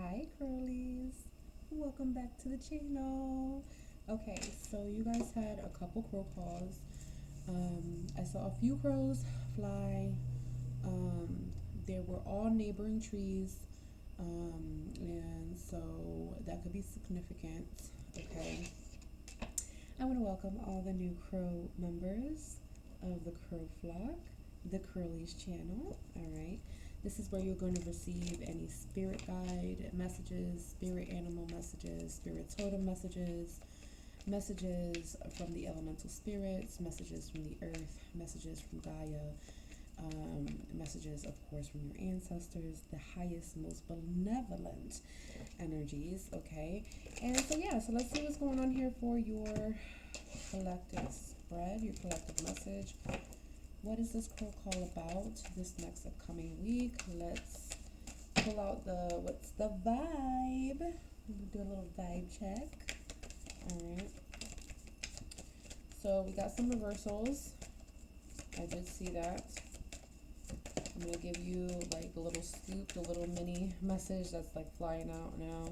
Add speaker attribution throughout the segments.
Speaker 1: Hi Crowllies, welcome back to the channel. Okay, so you guys had a couple crow calls. I saw a few crows fly. There were all neighboring trees, and so that could be significant. Okay, I want to welcome all the new crow members of the crow flock, the Crowllies channel. All right. This is where you're going to receive any spirit guide messages, spirit animal messages, spirit totem messages, messages from the elemental spirits, messages from the earth, messages from Gaia, messages, of course, from your ancestors, the highest, most benevolent energies, okay? And so, yeah, so let's see what's going on here for your collective spread, your collective message. What is this crow call about this next upcoming week? Let's pull out what's the vibe? We'll do a little vibe check. All right. So we got some reversals. I did see that. I'm going to give you like a little scoop, a little mini message that's like flying out now.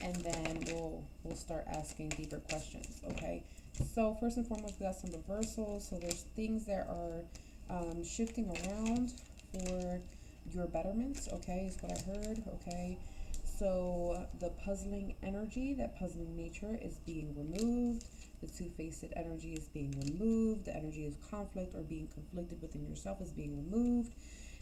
Speaker 1: And then we'll start asking deeper questions, okay? So first and foremost, we got some reversals. So there's things that are shifting around for your betterment, okay, is what I heard, okay? So the puzzling energy, that puzzling nature is being removed. The two-faced energy is being removed. The energy of conflict or being conflicted within yourself is being removed.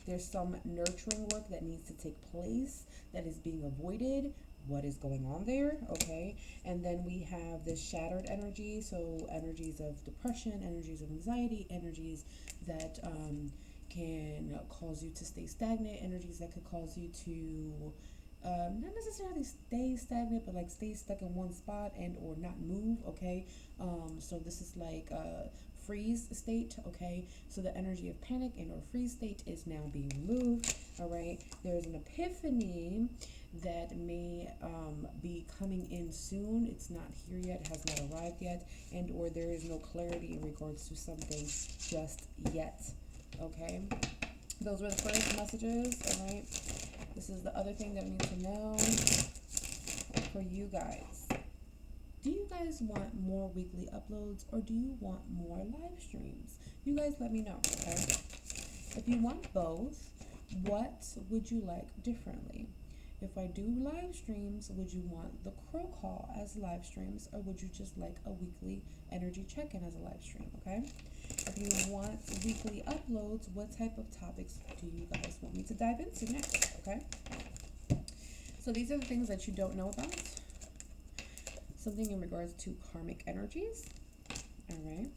Speaker 1: There's some nurturing work that needs to take place that is being avoided. What is going on there, okay? And then we have this shattered energy, so energies of depression, energies of anxiety, energies that can cause you to stay stagnant, energies that could cause you to not necessarily stay stagnant, but like stay stuck in one spot and or not move, okay? So this is like a freeze state, okay? So the energy of panic and or freeze state is now being removed, all right? There's an epiphany that may be coming in soon. It's not here yet, it has not arrived yet, and or there is no clarity in regards to something just yet, okay? Those were the first messages, all right? This is the other thing that I need to know for you guys. Do you guys want more weekly uploads or do you want more live streams? You guys let me know, okay? If you want both, what would you like differently? If I do live streams, would you want the crow call as live streams or would you just like a weekly energy check-in as a live stream, okay? If you want weekly uploads, what type of topics do you guys want me to dive into next, okay? So these are the things that you don't know about. Something in regards to karmic energies, all right?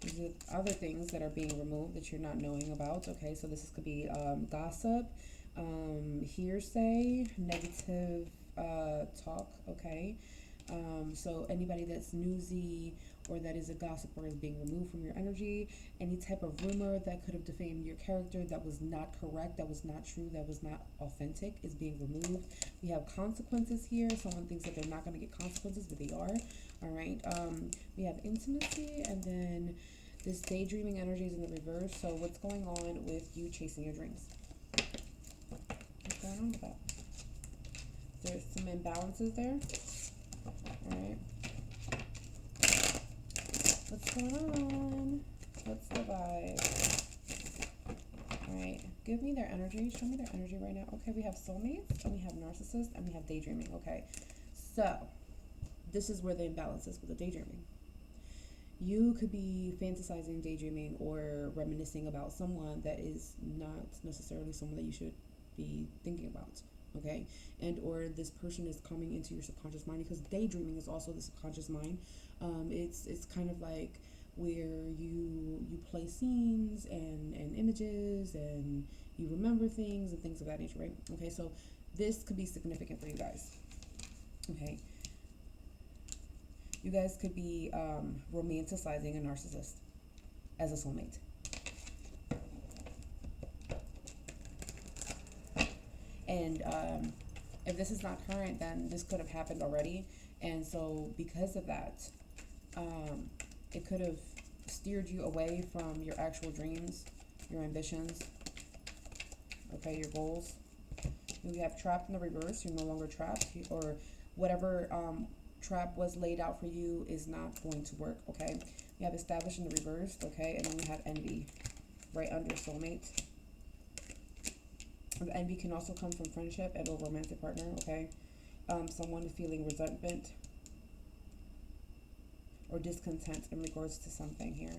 Speaker 1: These are other things that are being removed that you're not knowing about, okay? So this could be gossip, hearsay, negative talk, okay? So anybody that's newsy or that is a gossiper is being removed from your energy. Any type of rumor that could have defamed your character that was not correct, that was not true, that was not authentic is being removed. We have consequences here. Someone thinks that they're not going to get consequences, but they are. All right. We have intimacy, and then this daydreaming energy is in the reverse. So what's going on with you chasing your dreams? What's going on with that? There's some imbalances there. All right. What's going on? What's the vibe? All right. Give me their energy. Show me their energy right now. Okay, we have soulmates, and we have narcissists, and we have daydreaming. Okay. So, this is where the imbalance is with the daydreaming. You could be fantasizing, daydreaming, or reminiscing about someone that is not necessarily someone that you should be thinking about, okay? And or this person is coming into your subconscious mind, because daydreaming is also the subconscious mind. It's kind of like where you play scenes and images and you remember things and things of that nature, right? Okay, so this could be significant for you guys, okay? You guys could be romanticizing a narcissist as a soulmate. And if this is not current, then this could have happened already. And so because of that, it could have steered you away from your actual dreams, your ambitions, okay, your goals. We have trapped in the reverse. You're no longer trapped, or whatever trap was laid out for you is not going to work, okay? We have established in the reverse, okay? And then we have envy right under soulmate. And envy can also come from friendship and or romantic partner, okay? Someone feeling resentment or discontent in regards to something here.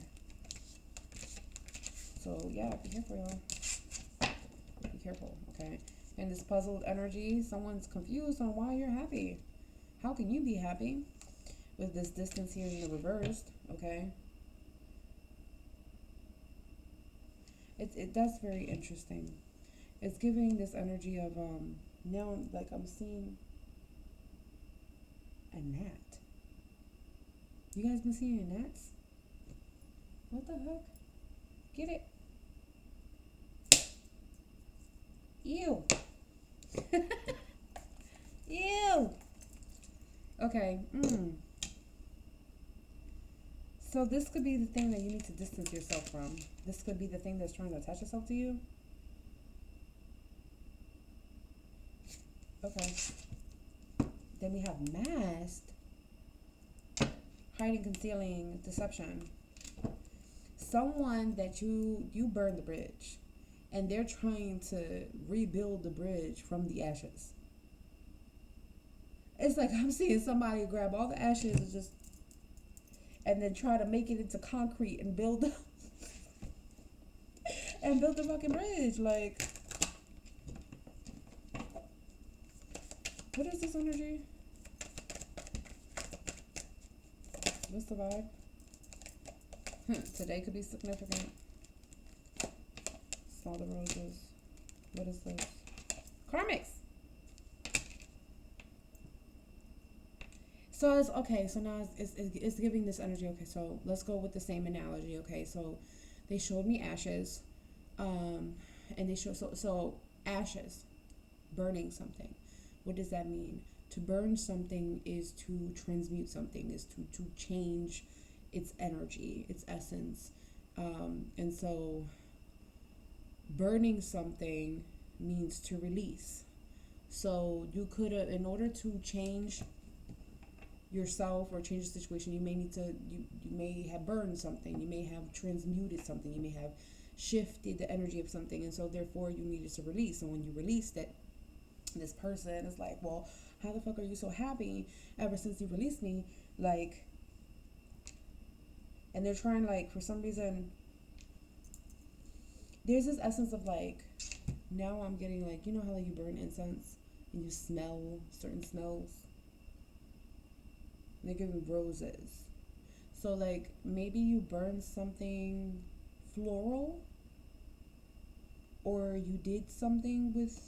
Speaker 1: So yeah, be careful, y'all. Be careful, okay? And this puzzled energy, someone's confused on why you're happy. How can you be happy with this distance here in the reversed, okay? That's very interesting. It's giving this energy of now like I'm seeing a gnat. You guys been seeing gnats? What the heck? Get it? Ew. Ew. Okay. So this could be the thing that you need to distance yourself from. This could be the thing that's trying to attach itself to you. Okay. Then we have masked. Hiding, concealing, deception. Someone that you burned the bridge. And they're trying to rebuild the bridge from the ashes. It's like I'm seeing somebody grab all the ashes and then try to make it into concrete and build and build the fucking bridge. Like, what is this energy? What's the vibe? Today could be significant. Smell the roses. What is this? Karmics. So it's okay. So now it's giving this energy. Okay, so let's go with the same analogy. Okay, so they showed me ashes, and they show so ashes, burning something. What does that mean? To burn something is to transmute something, is to change its energy, its essence, and so burning something means to release. So you could have, in order to change yourself or change the situation, you may need to you may have burned something, you may have transmuted something, you may have shifted the energy of something, and so therefore you needed to release. And when you released it, this person is like, well, how the fuck are you so happy ever since you released me? Like, and they're trying, like, for some reason there's this essence of like, now I'm getting like, you know how like you burn incense and you smell certain smells? They're giving roses. So like maybe you burn something floral, or you did something with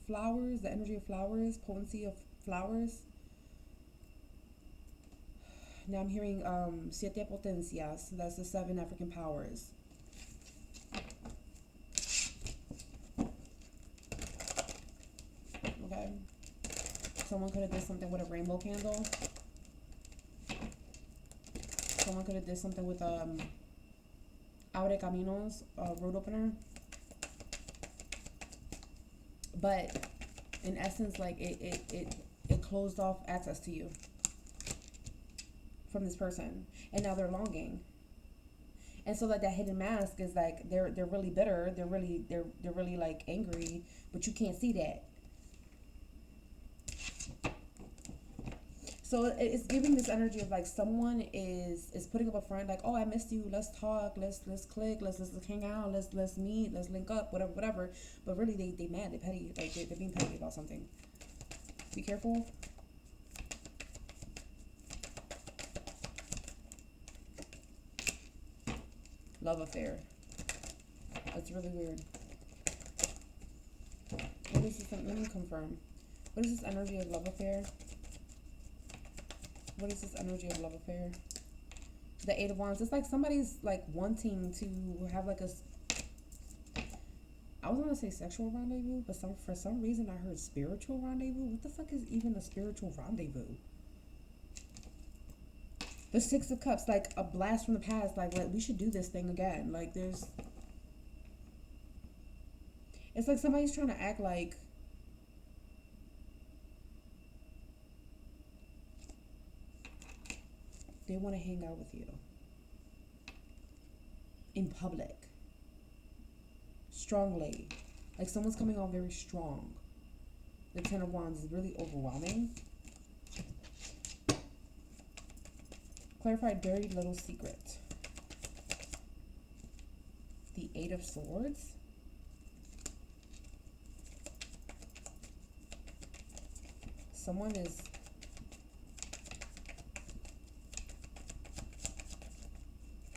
Speaker 1: flowers, the energy of flowers, potency of flowers. Now I'm hearing siete potencias. That's the 7 African powers. Okay. Someone could have did something with a rainbow candle. Someone could have did something with Abre Caminos, road opener. But in essence, like it closed off access to you from this person, and now they're longing. And so like that hidden mask is like they're really bitter, they're really like angry, but you can't see that. So it's giving this energy of like someone is putting up a front, like, oh, I missed you, let's talk, let's click, let's hang out, let's meet, let's link up, whatever. But really they mad, they're petty, like they're being petty about something. Be careful. Love affair. That's really weird. What is this? Let me confirm. What is this energy of love affair? What is this energy of love affair? The 8 of Wands. It's like somebody's like wanting to have like a, I was gonna say sexual rendezvous, but for some reason I heard spiritual rendezvous. What the fuck is even a spiritual rendezvous? The 6 of Cups, like a blast from the past, like we should do this thing again. Like it's like somebody's trying to act like they want to hang out with you in public strongly. Like someone's coming on very strong. The Ten of Wands is really overwhelming. Clarify dirty little secret. The Eight of Swords. Someone is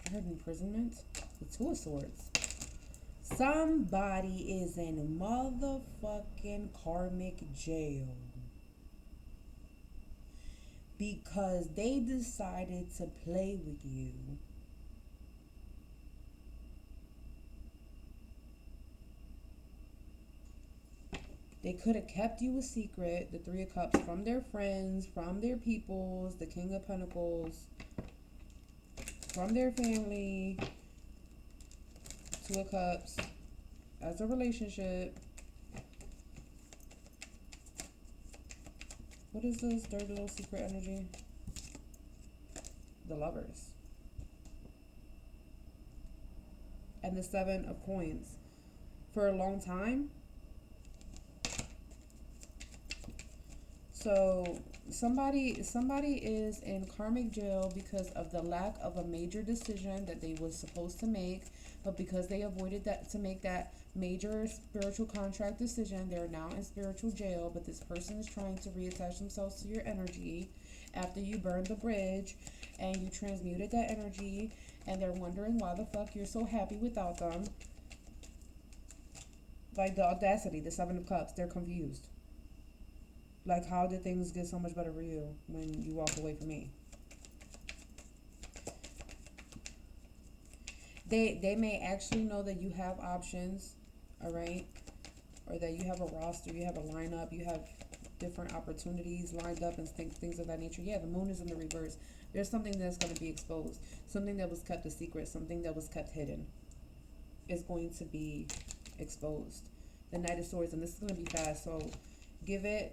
Speaker 1: I heard imprisonment. The Two of Swords. Somebody is in motherfucking karmic jail because they decided to play with you. They could have kept you a secret, the Three of Cups, from their friends, from their peoples, the King of Pentacles, from their family, Two of Cups, as a relationship. What is this dirty little secret energy? The Lovers. And the Seven of Coins. For a long time. So somebody is in karmic jail because of the lack of a major decision that they was supposed to make, but because they avoided that to make that major spiritual contract decision, they're now in spiritual jail. But this person is trying to reattach themselves to your energy after you burned the bridge and you transmuted that energy, and they're wondering why the fuck you're so happy without them. Like the audacity, the Seven of Cups, they're confused. Like, how did things get so much better for you when you walked away from me? They may actually know that you have options, all right? Or that you have a roster, you have a lineup, you have different opportunities lined up and things of that nature. Yeah, the moon is in the reverse. There's something that's going to be exposed. Something that was kept a secret, something that was kept hidden is going to be exposed. The Knight of Swords, and this is going to be fast, so give it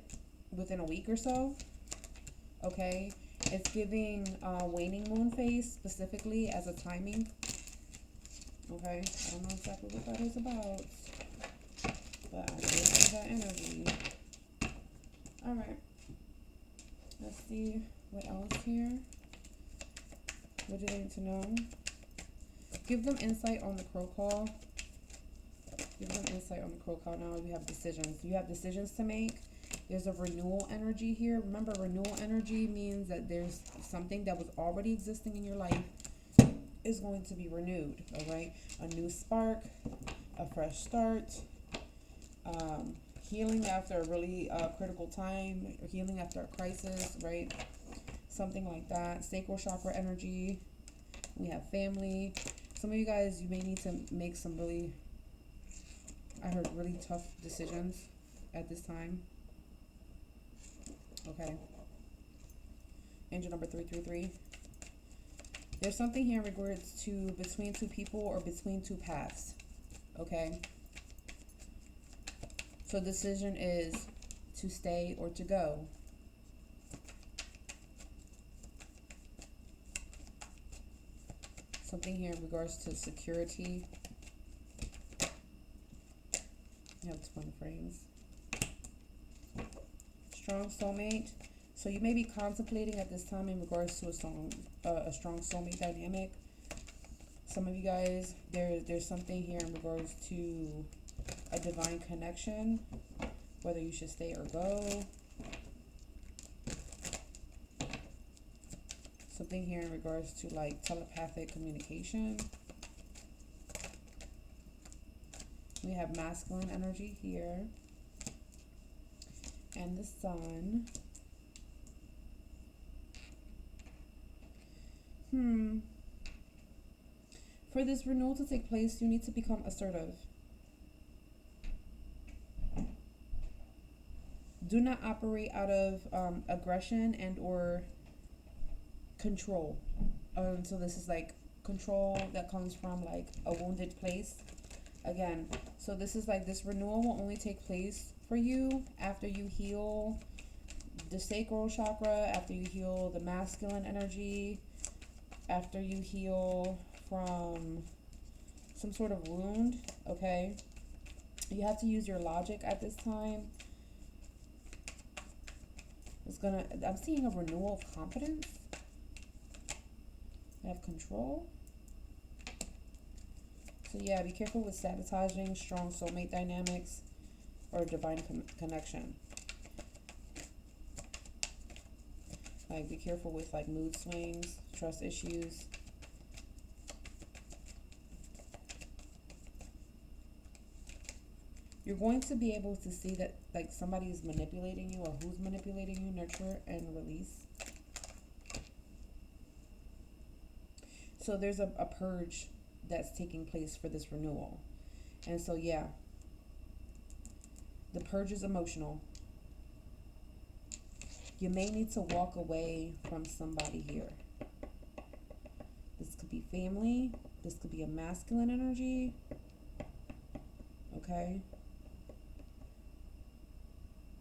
Speaker 1: within a week or so. Okay, it's giving waning moon phase specifically as a timing. Okay, I don't know exactly what that is about, but I did see that energy. All right, let's see what else here. What do they need to know? Give them insight on the crow call. Give them insight on the crow call. Now you have decisions. You have decisions to make. There's a renewal energy here. Remember, renewal energy means that there's something that was already existing in your life is going to be renewed, all right? A new spark, a fresh start, healing after a really critical time, healing after a crisis, right? Something like that. Sacral chakra energy. We have family. Some of you guys, you may need to make some really, I heard, really tough decisions at this time. Okay. Angel number 333. There's something here in regards to between two people or between two paths. Okay. So decision is to stay or to go. Something here in regards to security. You have twin frames. Strong soulmate. So you may be contemplating at this time in regards to a strong soulmate dynamic. Some of you guys, there's something here in regards to a divine connection, whether you should stay or go. Something here in regards to like telepathic communication. We have masculine energy here. And the sun. For this renewal to take place, you need to become assertive. Do not operate out of aggression and or control. So this is like control that comes from like a wounded place. Again, so this is like this renewal will only take place for you after you heal the sacral chakra, after you heal the masculine energy, after you heal from some sort of wound, okay, you have to use your logic at this time. I'm seeing a renewal of confidence. I have control. So yeah, be careful with sabotaging strong soulmate dynamics or divine connection. Like, be careful with like mood swings, trust issues. You're going to be able to see that like somebody is manipulating you, or who's manipulating you. Nurture and release. So there's a purge that's taking place for this renewal. And so yeah, the purge is emotional. You may need to walk away from somebody here. This could be family. This could be a masculine energy. Okay.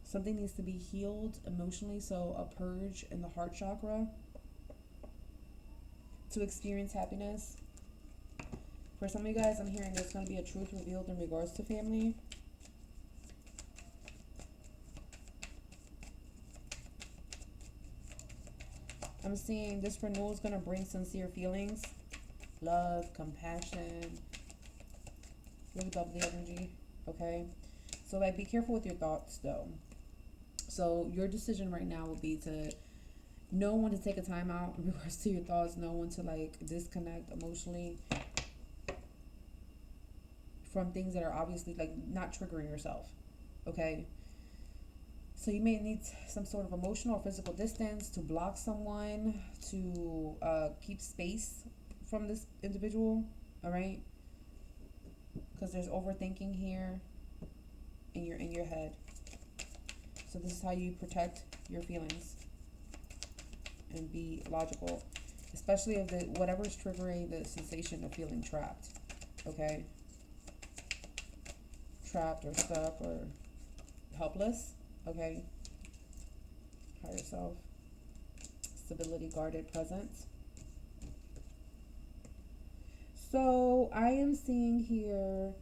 Speaker 1: Something needs to be healed emotionally. So a purge in the heart chakra to experience happiness. For some of you guys, I'm hearing there's going to be a truth revealed in regards to family. I'm seeing this renewal is going to bring sincere feelings, love, compassion, really bubbly energy, okay? So, like, be careful with your thoughts, though. So, your decision right now will be to know when to take a time out in regards to your thoughts, know when to, like, disconnect emotionally from things that are obviously, like, not triggering yourself, okay? So you may need some sort of emotional or physical distance to block someone, to keep space from this individual, all right? Because there's overthinking here in your head. So this is how you protect your feelings and be logical, especially if whatever's triggering the sensation of feeling trapped, okay? Trapped or stuck or helpless. Okay. Higher self. Stability, guarded, presence. So I am seeing here,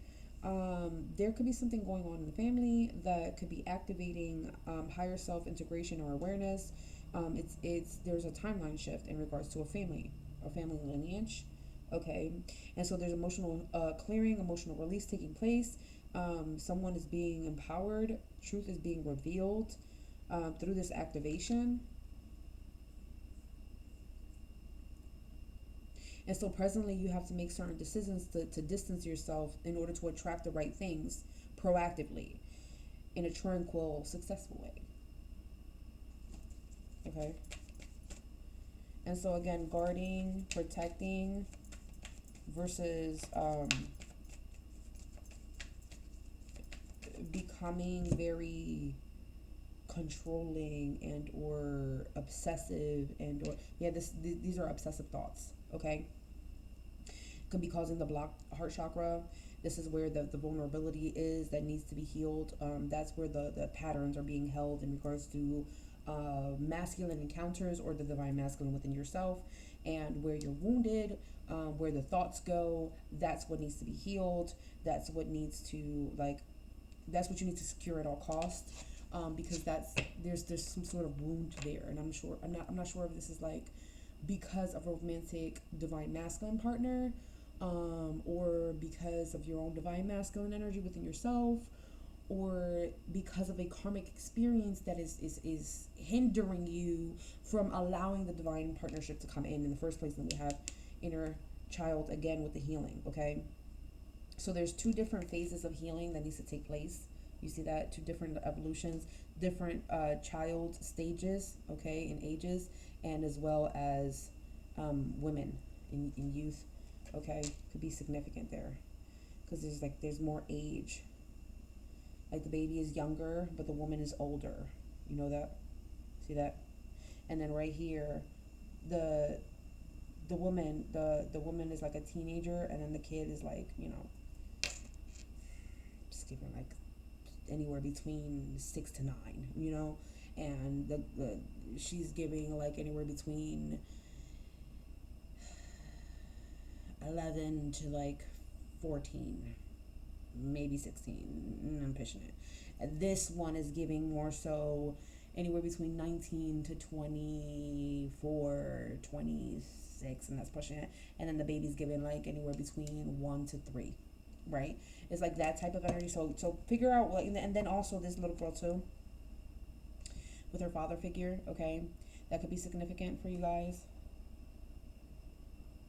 Speaker 1: there could be something going on in the family that could be activating higher self integration or awareness. There's a timeline shift in regards to a family lineage. Okay. And so there's emotional clearing, emotional release taking place. Someone is being empowered, truth is being revealed through this activation. And so presently you have to make certain decisions to distance yourself in order to attract the right things proactively in a tranquil, successful way. Okay. And so again, guarding, protecting versus becoming very controlling and or obsessive and or these are obsessive thoughts, okay? Could be causing the blocked heart chakra. This is where the vulnerability is that needs to be healed. That's where the patterns are being held in regards to masculine encounters or the divine masculine within yourself, and where you're wounded, where the thoughts go, that's what needs to be healed. That's what you need to secure at all costs, because there's some sort of wound there, and I'm not sure if this is like because of a romantic divine masculine partner, or because of your own divine masculine energy within yourself, or because of a karmic experience that is hindering you from allowing the divine partnership to come in the first place. And we have inner child again with the healing, okay? So there's two different phases of healing that needs to take place. You see that? Two different evolutions, different child stages, okay, in ages, and as well as women in youth, okay? Could be significant there because there's more age. Like the baby is younger, but the woman is older. You know that? See that? And then right here, the woman is like a teenager, and then the kid is like, just giving like anywhere between 6 to 9, and she's giving like anywhere between 11 to like 14, maybe 16. I'm pushing it. And this one is giving more so anywhere between 19 to 24, 26, and that's pushing it. And then the baby's giving like anywhere between 1 to 3, right? It's like that type of energy. So figure out like, and then also this little girl too, with her father figure, okay? That could be significant for you guys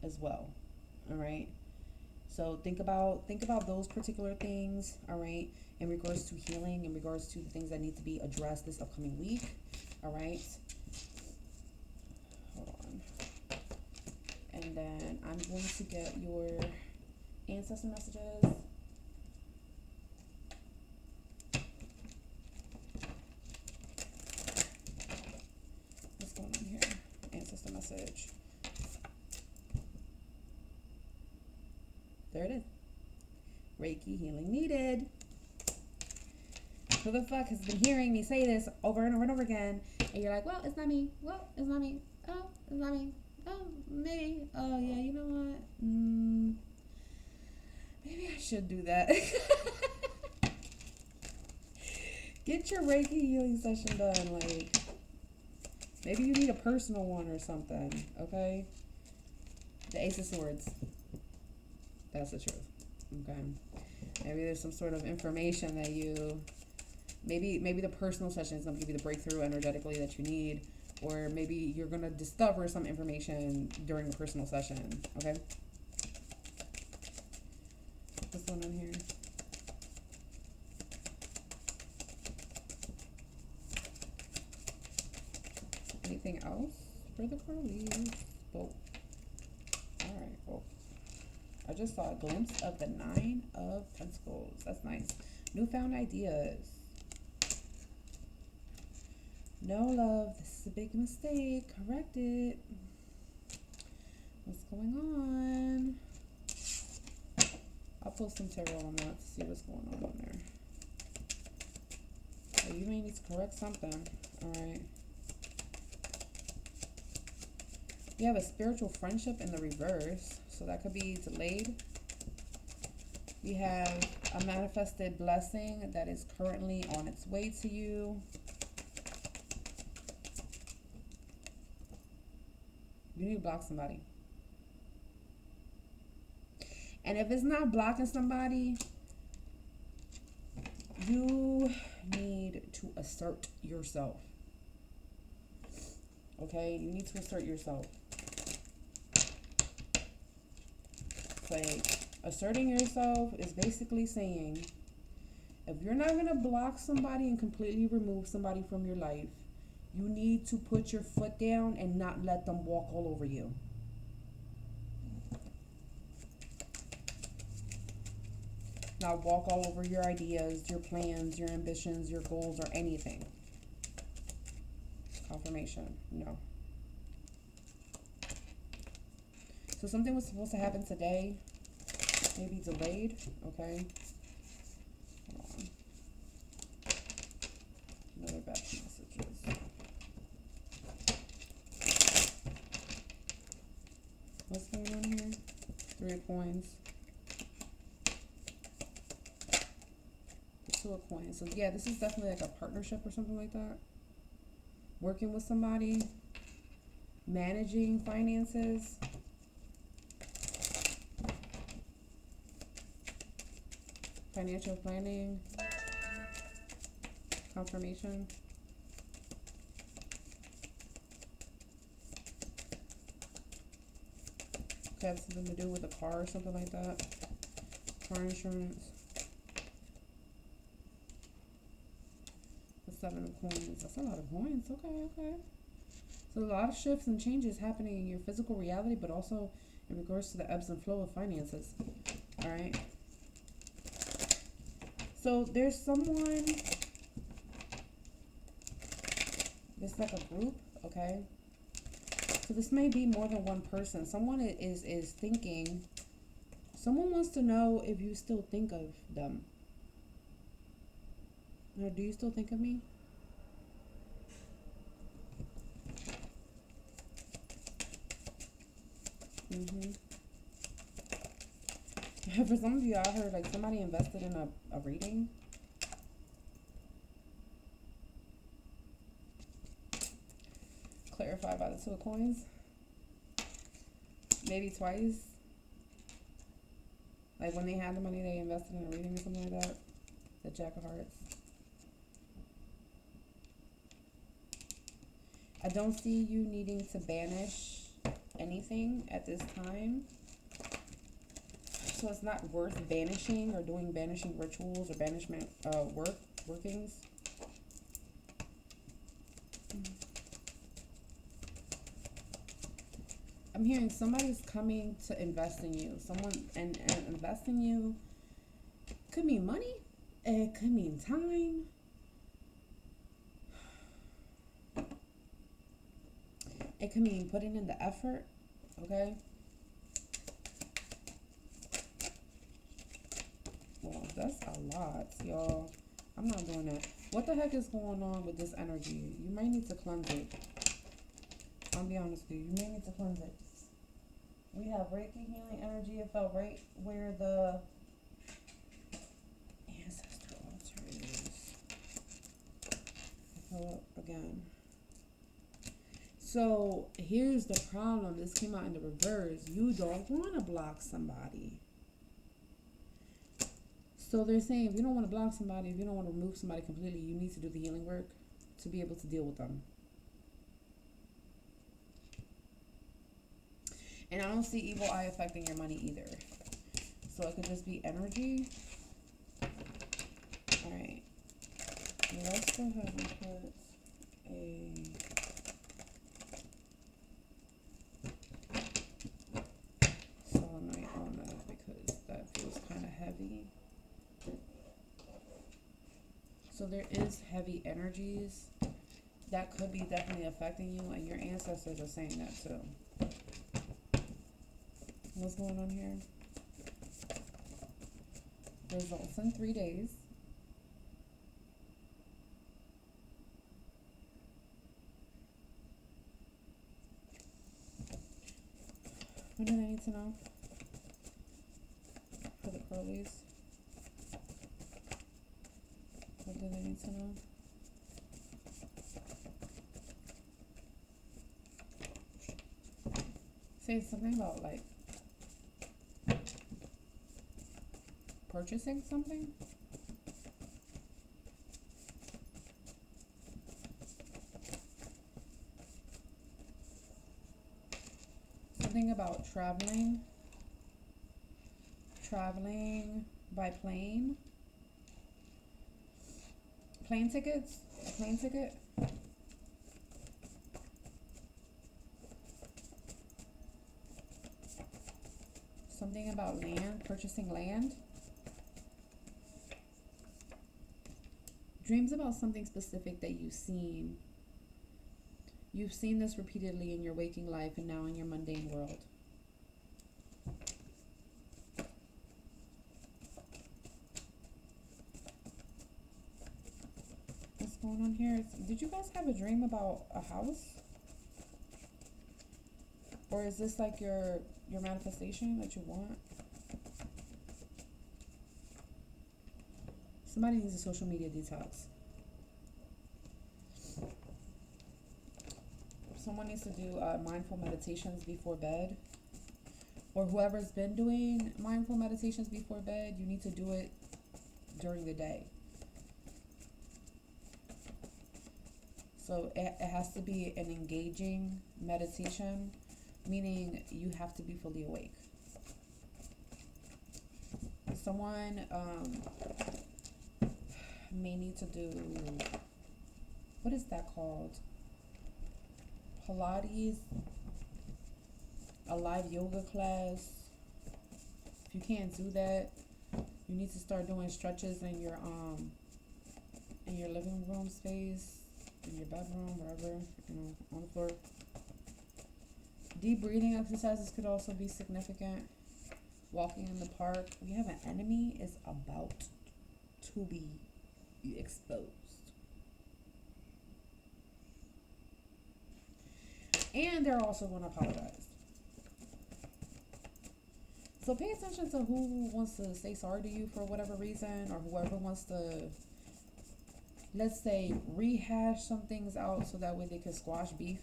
Speaker 1: as well. All right. So think about those particular things, all right, in regards to healing, in regards to the things that need to be addressed this upcoming week. All right. Hold on. And then I'm going to get your ancestor messages. What's going on here? Ancestor message. There it is. Reiki healing needed. Who the fuck has been hearing me say this over and over and over again? And you're like, well, it's not me. Well, it's not me. Oh, it's not me. Oh, maybe. Oh, yeah, you know what? Maybe I should do that. Get your Reiki healing session done. Like, maybe you need a personal one or something, okay? The Ace of Swords. That's the truth. Okay. Maybe there's some sort of information that you, maybe the personal session is going to give you the breakthrough energetically that you need, or maybe you're going to discover some information during the personal session. Okay. What's going on here? Anything else for the Crowllies? Oh. All right. Oh. I just saw a glimpse of the 9 of Pentacles. That's nice. Newfound ideas. No love. This is a big mistake. Correct it. What's going on? I'll pull some tarot on that to see what's going on there. So you may need to correct something. All right. You have a spiritual friendship in the reverse. So that could be delayed. We have a manifested blessing that is currently on its way to you. You need to block somebody. And if it's not blocking somebody, you need to assert yourself. Okay? You need to assert yourself. Like, asserting yourself is basically saying, if you're not going to block somebody and completely remove somebody from your life, you need to put your foot down and not let them walk all over you. Not walk all over your ideas, your plans, your ambitions, your goals, or anything. Confirmation, no. So something was supposed to happen today, maybe delayed, okay? Hold on. Another back messages. What's going on here? 3 of coins. 2 of coins. So yeah, this is definitely like a partnership or something like that. Working with somebody, managing finances. Financial planning, confirmation. Could have something to do with a car or something like that. Car insurance. The 7 of coins. That's a lot of coins. Okay, okay. So a lot of shifts and changes happening in your physical reality, but also in regards to the ebbs and flow of finances. All right. So there's someone, it's like a group, okay? So this may be more than one person. Someone is thinking, someone wants to know if you still think of them. Or do you still think of me? For some of you, I heard like somebody invested in a reading. Clarified by the two of coins. Maybe twice. Like when they had the money, they invested in a reading or something like that. The Jack of Hearts. I don't see you needing to banish anything at this time. So it's not worth banishing or doing banishing rituals or banishment workings. I'm hearing somebody's coming to invest in you. Someone and invest in you could mean money. It could mean time. It could mean putting in the effort. Okay. Well, that's a lot, y'all. I'm not doing that. What the heck is going on with this energy? You might need to cleanse it. I'll be honest with you. You may need to cleanse it. We have Reiki healing energy. It felt right where the ancestor altar is. Pull up again. So here's the problem. This came out in the reverse. You don't want to block somebody. So they're saying if you don't want to block somebody, if you don't want to remove somebody completely, you need to do the healing work to be able to deal with them. And I don't see evil eye affecting your money either. So it could just be energy. Alright. Let's go ahead and put a selenite on that because that feels kind of heavy. So there is heavy energies that could be definitely affecting you, and your ancestors are saying that too. What's going on here? Results in 3 days. What do I need to know for the Crowllies? What do they need to know? Say something about like purchasing something. Something about traveling by plane. Plane tickets? A plane ticket? Something about land, purchasing land. Dreams about something specific that you've seen. You've seen this repeatedly in your waking life and now in your mundane world. What's going on here? Did you guys have a dream about a house? Or is this like your manifestation that you want? Somebody needs a social media detox. Someone needs to do mindful meditations before bed. Or whoever's been doing mindful meditations before bed, you need to do it during the day. So it has to be an engaging meditation, meaning you have to be fully awake. Someone may need to do, what is that called? Pilates, a live yoga class. If you can't do that, you need to start doing stretches in your living room space, in your bedroom, wherever, on the floor. Deep breathing exercises could also be significant. Walking in the park. We have an enemy is about to be exposed. And they're also going to apologize. So pay attention to who wants to say sorry to you for whatever reason, or whoever wants to, let's say, rehash some things out so that way they can squash beef.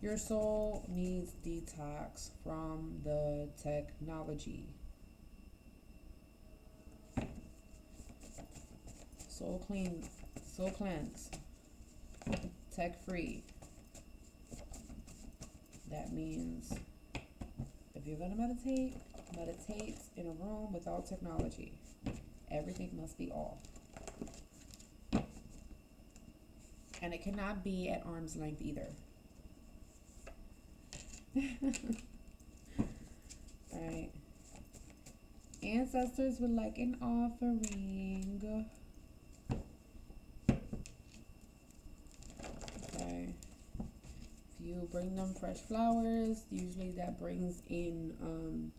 Speaker 1: Your soul needs detox from the technology. Soul clean, soul cleanse, tech free. That means if you're gonna meditate, meditate in a room without technology. Everything must be off. And it cannot be at arm's length either. Alright. Ancestors would like an offering. Okay. If you bring them fresh flowers, usually that brings in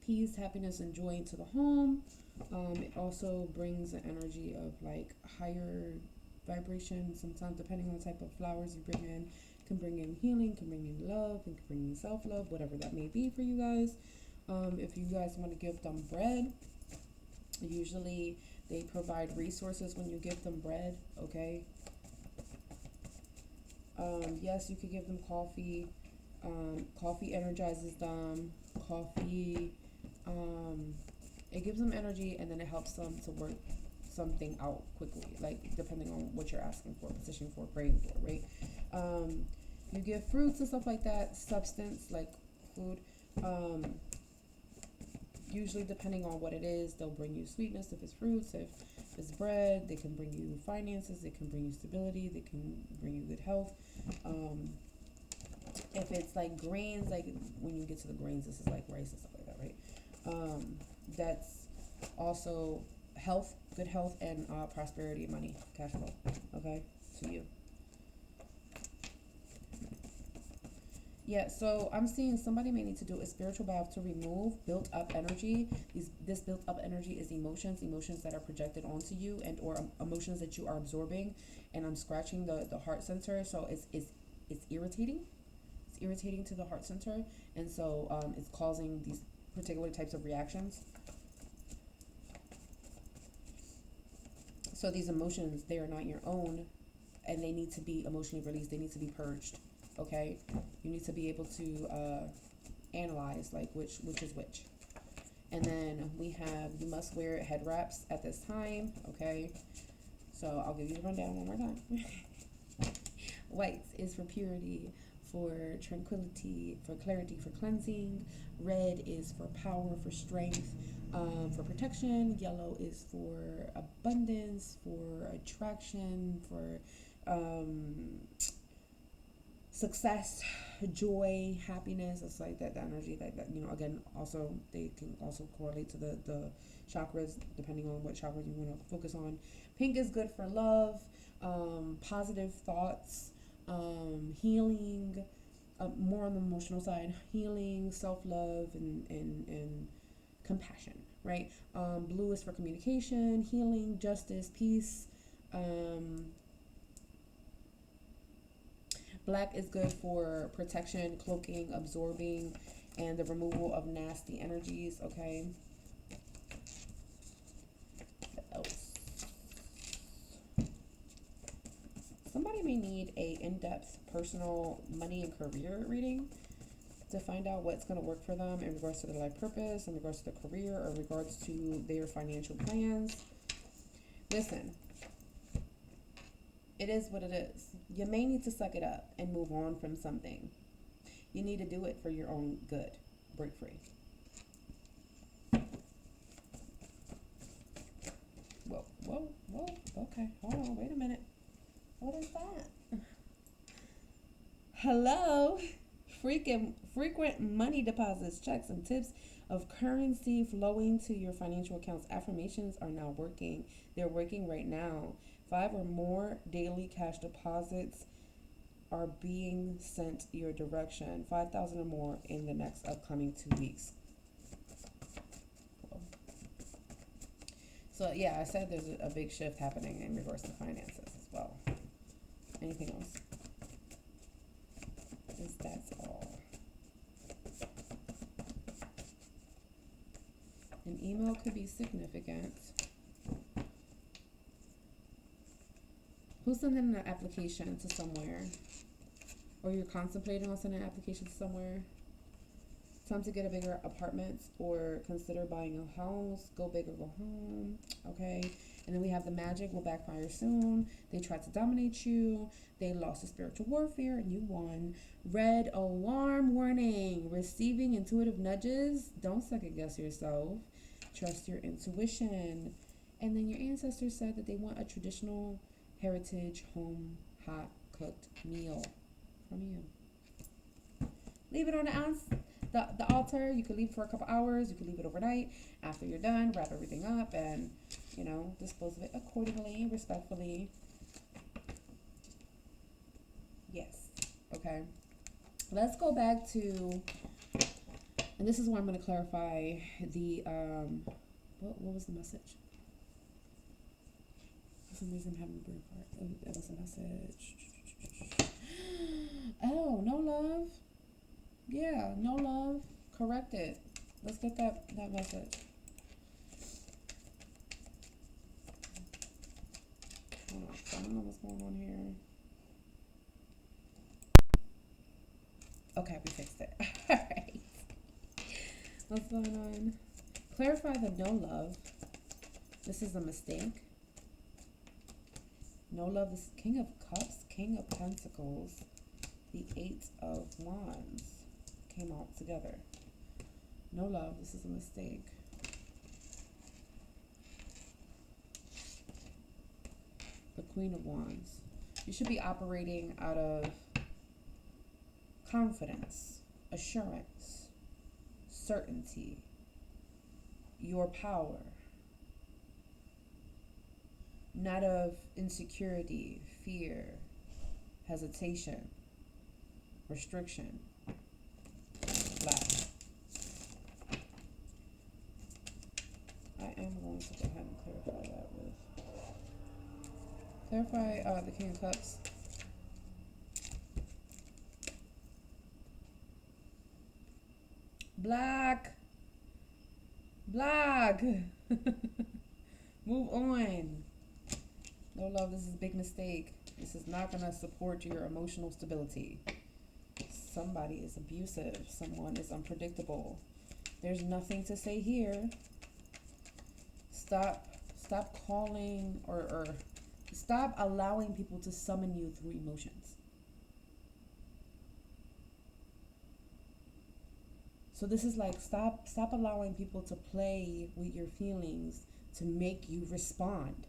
Speaker 1: peace, happiness, and joy into the home. It also brings an energy of like higher vibration. Sometimes, depending on the type of flowers you bring in, can bring in healing, can bring in love, and can bring in self-love, whatever that may be for you guys. If you guys want to give them bread, usually they provide resources when you give them bread, okay? Yes, you could give them coffee. Coffee energizes them. Coffee, it gives them energy, and then it helps them to work something out quickly, like depending on what you're asking for, petitioning for, praying for, right? You give fruits and stuff like that, substance like food. Usually depending on what it is, they'll bring you sweetness if it's fruits. If it's bread, they can bring you finances, they can bring you stability, they can bring you good health. If it's like grains, like when you get to the grains, this is like rice and stuff like that, right? That's also health, good health, and prosperity, money, cash flow, okay, to you. Yeah, so I'm seeing somebody may need to do a spiritual bath to remove built up energy. This built up energy is emotions that are projected onto you, and or emotions that you are absorbing. And I'm scratching the heart center, so it's irritating. It's irritating to the heart center, and so it's causing these particular types of reactions. So these emotions, they are not your own, and they need to be emotionally released. They need to be purged. Okay, you need to be able to analyze like which is which. And then we have, you must wear head wraps at this time. Okay, so I'll give you the rundown one more time. White is for purity, for tranquility, for clarity, for cleansing. Red is for power, for strength, for protection. Yellow is for abundance, for attraction, for success, joy, happiness. It's like that, the energy that again, also they can also correlate to the chakras depending on what chakras you want to focus on. Pink is good for love, positive thoughts, healing, more on the emotional side, healing, self-love, and compassion, right? Blue is for communication, healing, justice, peace. Black is good for protection, cloaking, absorbing, and the removal of nasty energies, okay? What else? Somebody may need a in-depth personal money and career reading to find out what's going to work for them in regards to their life purpose, in regards to their career, or in regards to their financial plans. Listen, it is what it is. You may need to suck it up and move on from something. You need to do it for your own good. Break free. Whoa. Okay, hold on, wait a minute. What is that? Hello? Frequent money deposits, checks, and tips of currency flowing to your financial accounts. Affirmations are now working. They're working right now. 5 or more daily cash deposits are being sent your direction. 5,000 or more in the next upcoming 2 weeks. So yeah, I said there's a big shift happening in regards to finances as well. Anything else? That's all. email could be significant. Who's sending an application to somewhere? Or you're contemplating on sending an application to somewhere? Time to get a bigger apartment or consider buying a house. Go big or go home. Okay. And then we have the magic will backfire soon. They tried to dominate you. They lost to spiritual warfare and you won. Red alarm warning. Receiving intuitive nudges. Don't second guess yourself. Trust your intuition. And then your ancestors said that they want a traditional heritage home hot cooked meal from you. Leave it on the altar. You could leave it for a couple hours. You could leave it overnight. After you're done, wrap everything up and, dispose of it accordingly, respectfully. Yes. Okay. Let's go back to, and this is where I'm going to clarify the, what was the message? For some reason I'm having a brain fart. Oh, that was a message. Oh, no love. Yeah, no love. Correct it. Let's get that message. Hold on. I don't know what's going on here. Okay, we fixed it. Alright. What's going on? Clarify the no love. This is a mistake. No love. This is King of Cups, King of Pentacles, the Eight of Wands. Came out together. No love. This is a mistake. The Queen of Wands. You should be operating out of confidence, assurance, certainty, your power. Not of insecurity, fear, hesitation, restriction. Black. I am going to go ahead and clarify that with. Clarify the King of Cups. Black. Move on. No love, this is a big mistake. This is not going to support your emotional stability. Somebody is abusive. Someone is unpredictable. There's nothing to say here. Stop calling or stop allowing people to summon you through emotions. So this is like stop allowing people to play with your feelings to make you respond.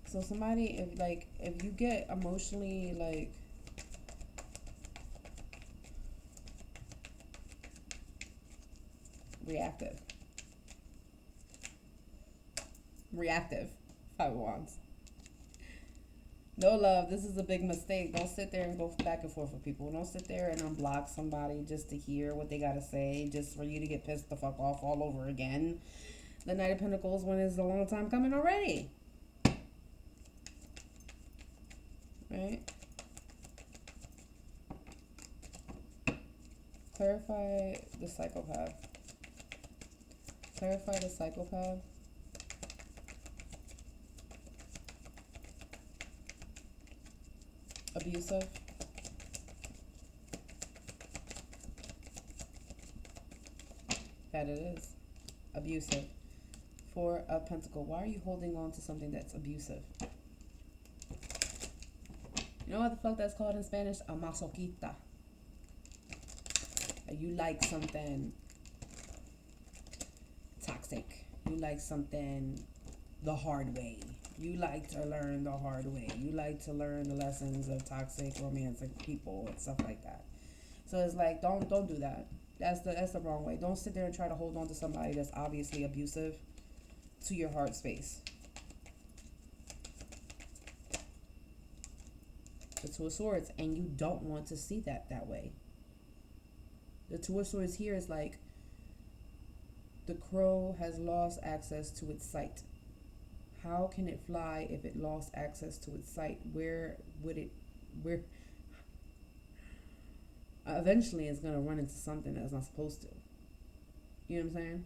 Speaker 1: So somebody, if you get emotionally reactive, 5 of Wands. No love, this is a big mistake. Don't sit there and go back and forth with people. Don't sit there and unblock somebody just to hear what they gotta say, just for you to get pissed the fuck off all over again. The Knight of Pentacles one is a long time coming already. Right? Clarify the psychopath. Clarify the psychopath. Abusive. That it is. Abusive. 4 of Pentacles. Why are you holding on to something that's abusive? You know what the fuck that's called in Spanish? A masoquista. You like something toxic. You like something the hard way. You like to learn the hard way. You like to learn the lessons of toxic romantic people and stuff like that. So it's like, don't do that. That's the wrong way. Don't sit there and try to hold on to somebody that's obviously abusive to your heart space. The Two of Swords, and you don't want to see that way. The Two of Swords here is like the crow has lost access to its sight. How can it fly if it lost access to its sight? Where would it, eventually it's going to run into something that's not supposed to. You know what I'm saying?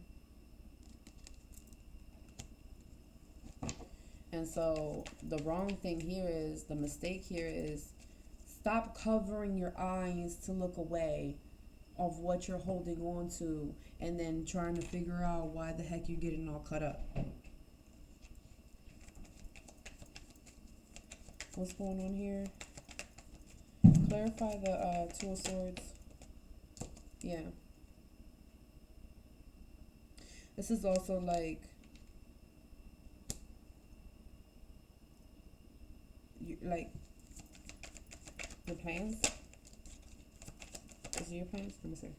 Speaker 1: And so the wrong thing here is, the mistake here is, stop covering your eyes to look away of what you're holding on to and then trying to figure out why the heck you're getting all cut up. What's going on here? Clarify the Two of Swords. Yeah. This is also like, like your plans. Is it your plans? Let me see.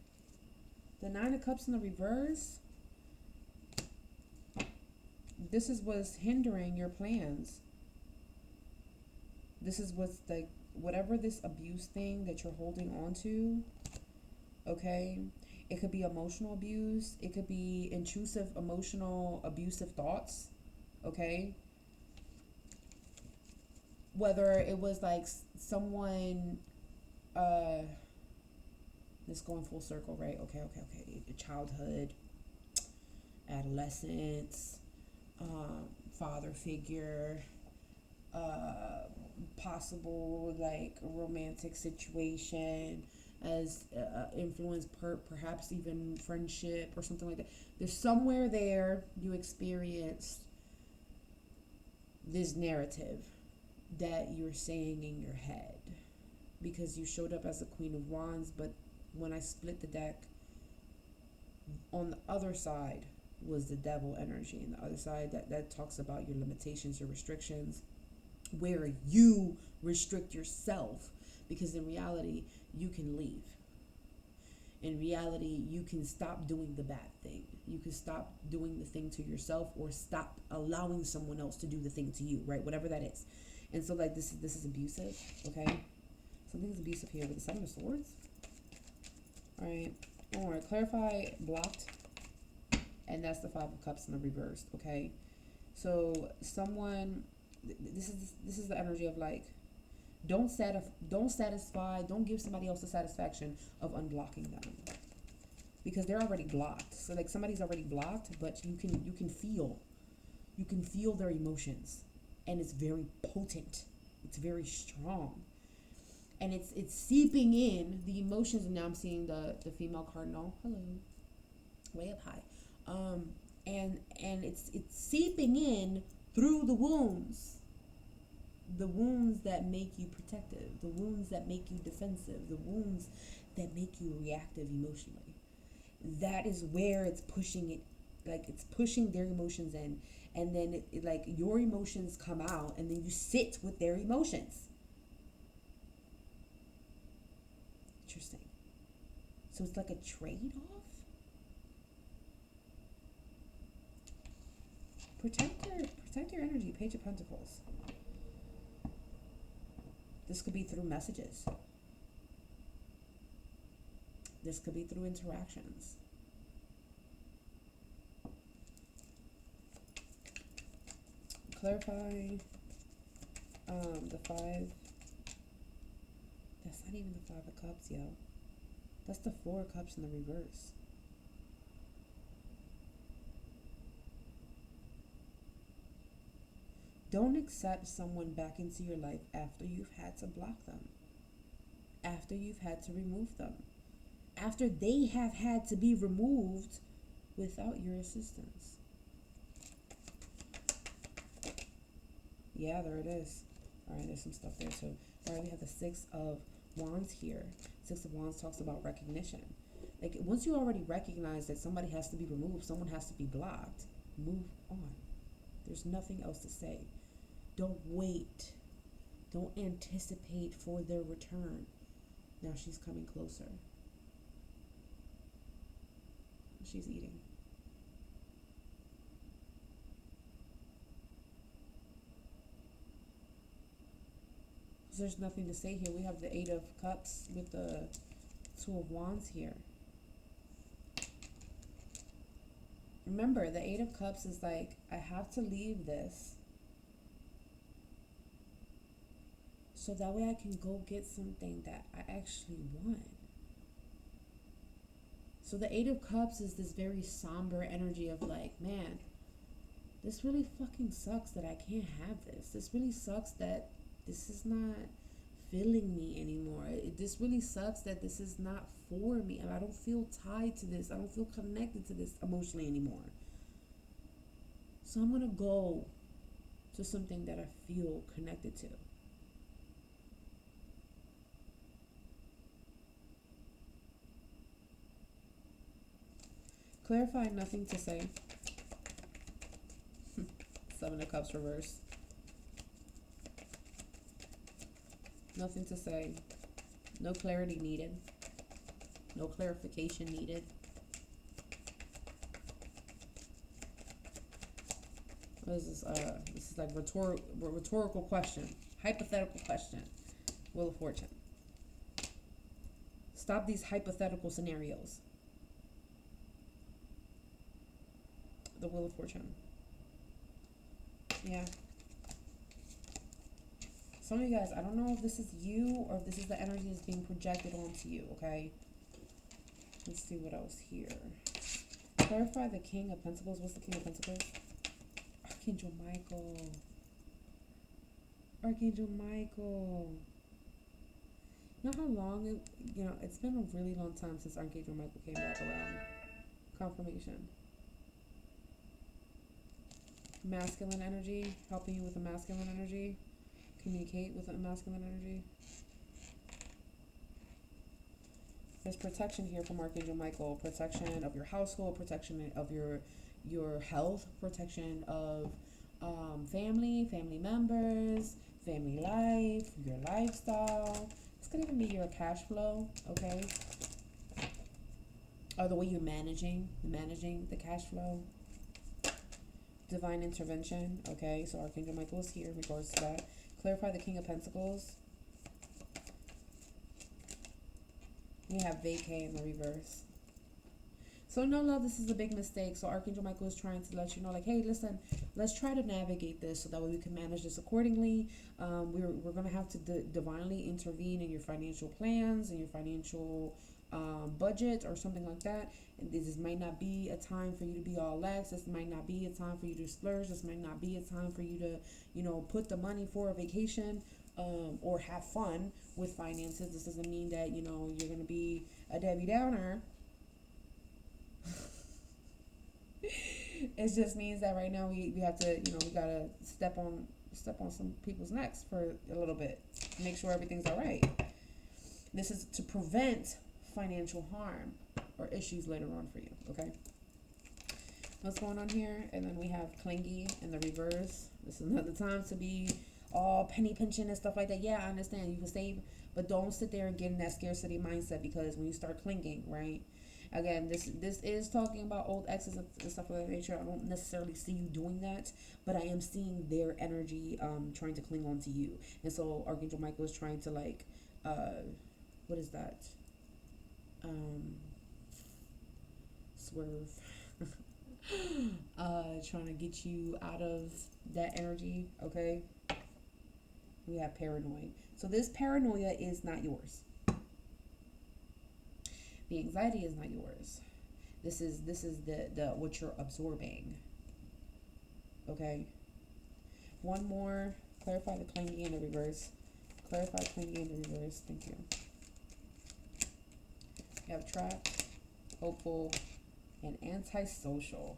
Speaker 1: The Nine of Cups in the reverse. This is what's hindering your plans. This is what's like, whatever this abuse thing that you're holding on to, okay? It could be emotional abuse. It could be intrusive, emotional, abusive thoughts, okay? Whether it was like someone, this going full circle, right? Okay. Childhood, adolescence, father figure, possible like romantic situation, as influence, perhaps even friendship or something like that. There's somewhere there you experienced this narrative that you're saying in your head, because you showed up as a Queen of Wands, but when I split the deck, on the other side was the Devil energy, and the other side that talks about your limitations, your restrictions, where you restrict yourself, because in reality you can leave. In reality, you can stop doing the bad thing. You can stop doing the thing to yourself, or stop allowing someone else to do the thing to you, right? Whatever that is. And so like this is abusive, okay? Something's abusive here with the Seven of Swords. All right, clarify blocked, and that's the Five of Cups in the reverse, okay? So someone, this is the energy of like, don't satisfy, don't give somebody else the satisfaction of unblocking them, because they're already blocked. So like somebody's already blocked, but you can feel their emotions, and it's very potent, it's very strong, and it's seeping in the emotions. And now I'm seeing the female cardinal, hello, way up high, and it's seeping in through the wounds that make you protective, the wounds that make you defensive, the wounds that make you reactive emotionally. That is where it's pushing it, like it's pushing their emotions in, and then it like your emotions come out, and then you sit with their emotions. Interesting. So it's like a trade-off. Protect your energy. Page of Pentacles. This could be through messages. This could be through interactions. Clarify the five. That's not even the Five of Cups, yo. That's the Four of Cups in the reverse. Don't accept someone back into your life after you've had to block them, after you've had to remove them, after they have had to be removed without your assistance. Yeah, there it is. All right, there's some stuff there too. All right, we have the Six of Wands here. Six of Wands talks about recognition. Like once you already recognize that somebody has to be removed, someone has to be blocked, move on. There's nothing else to say. Don't wait. Don't anticipate for their return. Now she's coming closer. She's eating. There's nothing to say here. We have the Eight of Cups with the Two of Wands here. Remember, the Eight of Cups is like, I have to leave this so that way I can go get something that I actually want. So the Eight of Cups is this very somber energy of like, man, this really fucking sucks that I can't have this. This really sucks that this is not filling me anymore. This really sucks that this is not for me. And I don't feel tied to this. I don't feel connected to this emotionally anymore. So I'm going to go to something that I feel connected to. Clarify, nothing to say. Seven of Cups reverse. Nothing to say. No clarity needed. No clarification needed. What is this? This is like rhetorical question. Hypothetical question. Wheel of Fortune. Stop these hypothetical scenarios. The Wheel of Fortune. Yeah. Some of you guys, I don't know if this is you or if this is the energy that's being projected onto you, okay? Let's see what else here. Clarify the King of Pentacles. What's the King of Pentacles? Archangel Michael. Archangel Michael. You know how long it's been a really long time since Archangel Michael came back around. Confirmation. Masculine energy, helping you with the masculine energy. Communicate with a masculine energy. There's protection here from Archangel Michael. Protection of your household, protection of your health, protection of family members, family life, your lifestyle. This could even be your cash flow, okay? Or the way you're managing the cash flow. Divine intervention, okay? So Archangel Michael is here in regards to that. Clarify the King of Pentacles. We have vacay in the reverse. So no, love, this is a big mistake. So Archangel Michael is trying to let you know, like, hey, listen, let's try to navigate this so that way we can manage this accordingly. We're going to have to divinely intervene in your financial plans and your financial budget or something like that. And this might not be a time for you to be all lax. This might not be a time for you to splurge. This might not be a time for you to, put the money for a vacation or have fun with finances. This doesn't mean that, you're going to be a Debbie Downer. It just means that right now we have to, we got to step on some people's necks for a little bit. Make sure everything's all right. This is to prevent financial harm or issues later on for you, okay? What's going on here? And then we have clingy in the reverse. This is not the time to be all penny pinching and stuff like that. Yeah, I understand. You can save, but don't sit there and get in that scarcity mindset, because when you start clinging, right? Again, this is talking about old exes and stuff of that nature. I don't necessarily see you doing that, but I am seeing their energy trying to cling on to you. And so Archangel Michael is trying to, like, what is that? Swerve. Trying to get you out of that energy, okay? We have paranoid. So this paranoia is not yours. The anxiety is not yours. This is the what you're absorbing. Okay. One more. Clarify the clingy in the reverse. Clarify clingy in the reverse. Thank you. You have trapped, hopeful, and antisocial.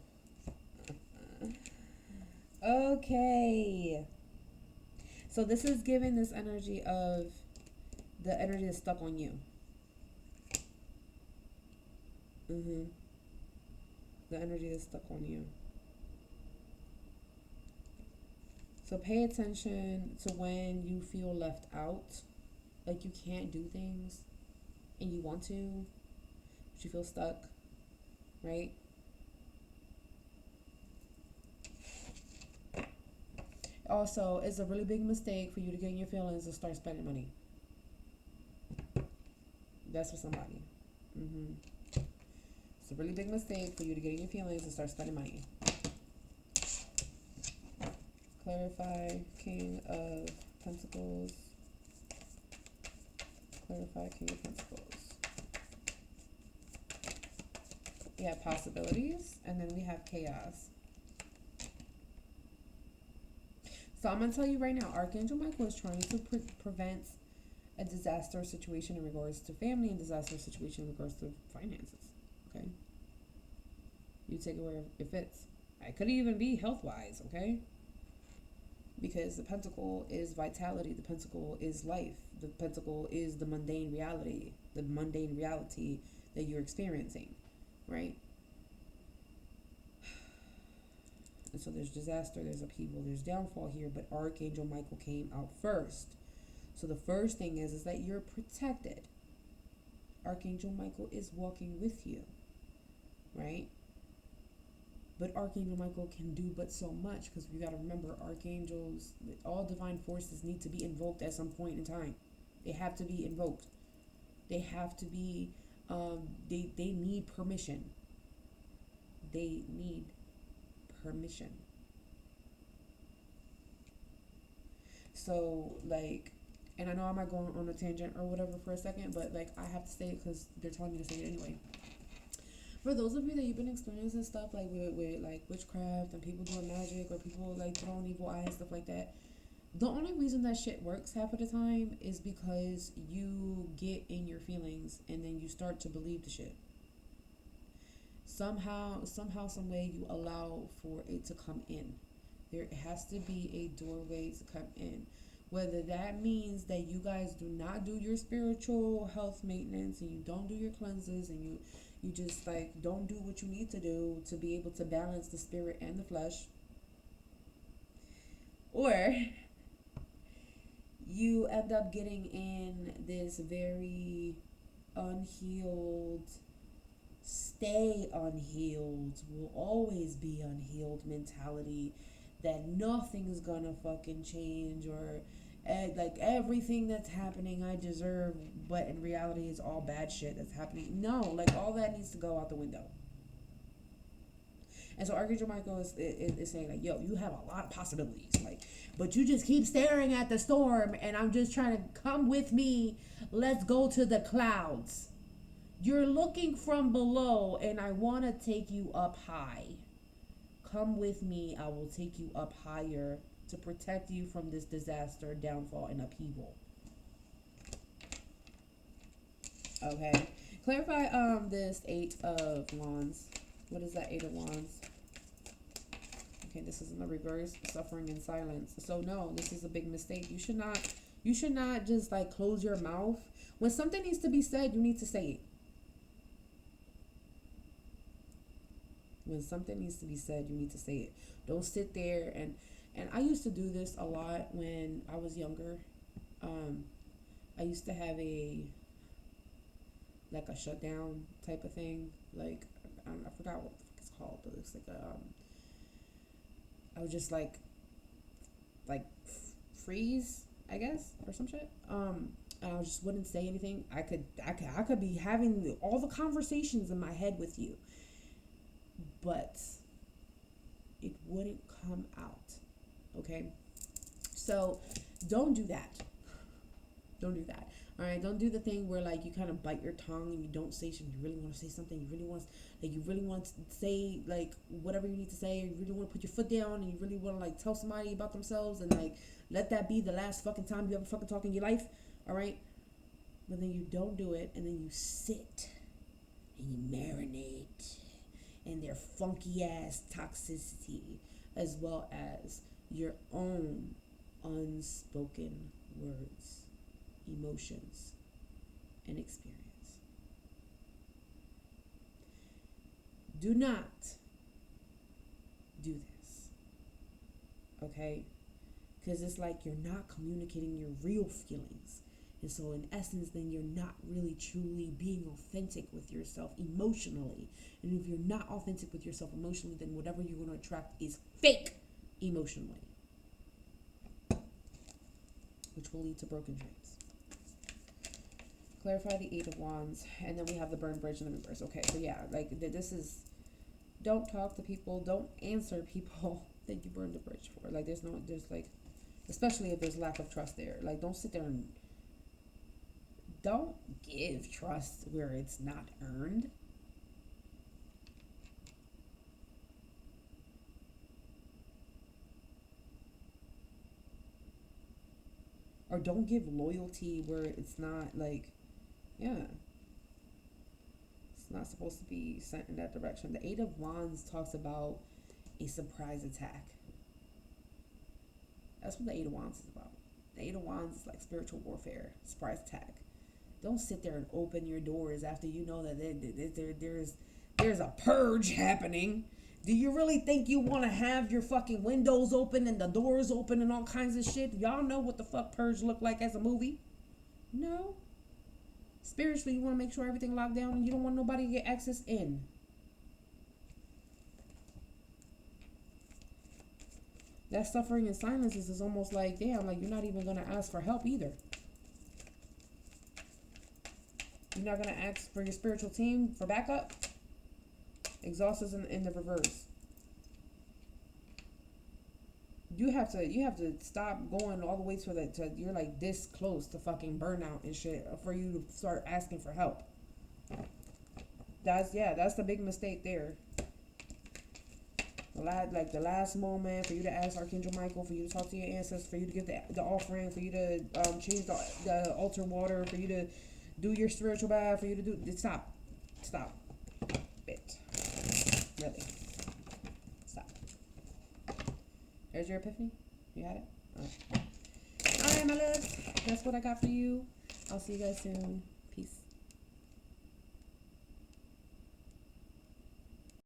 Speaker 1: Okay. So this is giving this energy of the energy that's stuck on you. The energy is stuck on you. So pay attention to when you feel left out, like you can't do things and you want to, but you feel stuck, right? Also, it's a really big mistake for you to get in your feelings and start spending money. That's for somebody. It's a really big mistake for you to get in your feelings and start spending money. Clarify King of Pentacles. Clarify King of Pentacles. We have possibilities, and then we have chaos. So I'm going to tell you right now, Archangel Michael is trying to prevent a disaster situation in regards to family and disaster situation in regards to finances. Okay? You take it where it fits. It could even be health-wise, okay? Because the pentacle is vitality. The pentacle is life. The pentacle is the mundane reality. The mundane reality that you're experiencing, right? And so there's disaster, there's upheaval, there's downfall here, but Archangel Michael came out first. So the first thing is that you're protected. Archangel Michael is walking with you, right? But Archangel Michael can do but so much, because we got to remember, archangels, all divine forces need to be invoked at some point in time. They have to be invoked. They have to be, they need permission. They need permission. So, like, and I know I might go on a tangent or whatever for a second, but, like, I have to say it because they're telling me to say it anyway. For those of you that you've been experiencing stuff like with like witchcraft and people doing magic or people like throwing evil eyes, stuff like that, the only reason that shit works half of the time is because you get in your feelings and then you start to believe the shit. Somehow, some way you allow for it to come in. There has to be a doorway to come in. Whether that means that you guys do not do your spiritual health maintenance and you don't do your cleanses and you just like don't do what you need to do to be able to balance the spirit and the flesh, or you end up getting in this very unhealed, stay unhealed, will always be unhealed mentality that nothing's gonna fucking change, or like everything that's happening I deserve, but in reality it's all bad shit that's happening. No, like all that needs to go out the window. And so Archangel Michael is saying like, yo, you have a lot of possibilities, like, but you just keep staring at the storm and I'm just trying to come with me. Let's go to the clouds. You're looking from below and I want to take you up high. Come with me, I will take you up higher to protect you from this disaster, downfall, and upheaval. Okay. Clarify this 8 of Wands. What is that 8 of Wands? Okay, this is in the reverse, suffering in silence. So no, this is a big mistake. You should not just like close your mouth. When something needs to be said, you need to say it. When something needs to be said, you need to say it. Don't sit there and I used to do this a lot when I was younger. I used to have a shutdown type of thing. Like, I forgot what the fuck it's called, but it's like I would just like freeze, I guess, or some shit. And I just wouldn't say anything. I could be having all the conversations in my head with you, but it wouldn't come out. Okay? So don't do that. Don't do that. All right? Don't do the thing where like you kind of bite your tongue and you don't say something. You really want to say something. You really want to say like whatever you need to say. You really want to put your foot down and you really want to like tell somebody about themselves and like let that be the last fucking time you ever fucking talk in your life. All right? But then you don't do it and then you sit and you marinate in their funky ass toxicity as well as your own unspoken words, emotions, and experience. Do not do this, okay? Because it's like you're not communicating your real feelings. And so in essence, then you're not really truly being authentic with yourself emotionally. And if you're not authentic with yourself emotionally, then whatever you're going to attract is fake emotionally, which will lead to broken dreams. Clarify the 8 of Wands. And then we have the burned bridge in the reverse. Okay, so yeah, like this is, don't talk to people, don't answer people that you burned the bridge for. Like there's like, especially if there's lack of trust there. Like don't sit there and don't give trust where it's not earned. or don't give loyalty where it's not like, yeah, it's not supposed to be sent in that direction. The Eight of Wands talks about a surprise attack. That's what the Eight of Wands is about. The Eight of Wands is like spiritual warfare, surprise attack. Don't sit there and open your doors after you know that there's a purge happening. Do you really think you want to have your fucking windows open and the doors open and all kinds of shit? Y'all know what the fuck purge looked like as a movie? No. Spiritually, you want to make sure everything locked down and you don't want nobody to get access in. That suffering and silence is almost like, damn, like you're not even going to ask for help either. You're not going to ask for your spiritual team for backup. Exhaust is in the reverse. You have to stop going all the way to you're like this close to fucking burnout and shit for you to start asking for help. That's the big mistake there. The last moment for you to ask Archangel Michael, for you to talk to your ancestors, for you to give the offering, for you to change the altar water, for you to do your spiritual bath, for you to do stop it. Really, stop. There's your epiphany. You had it. All right, my loves. That's what I got for you. I'll see you guys soon.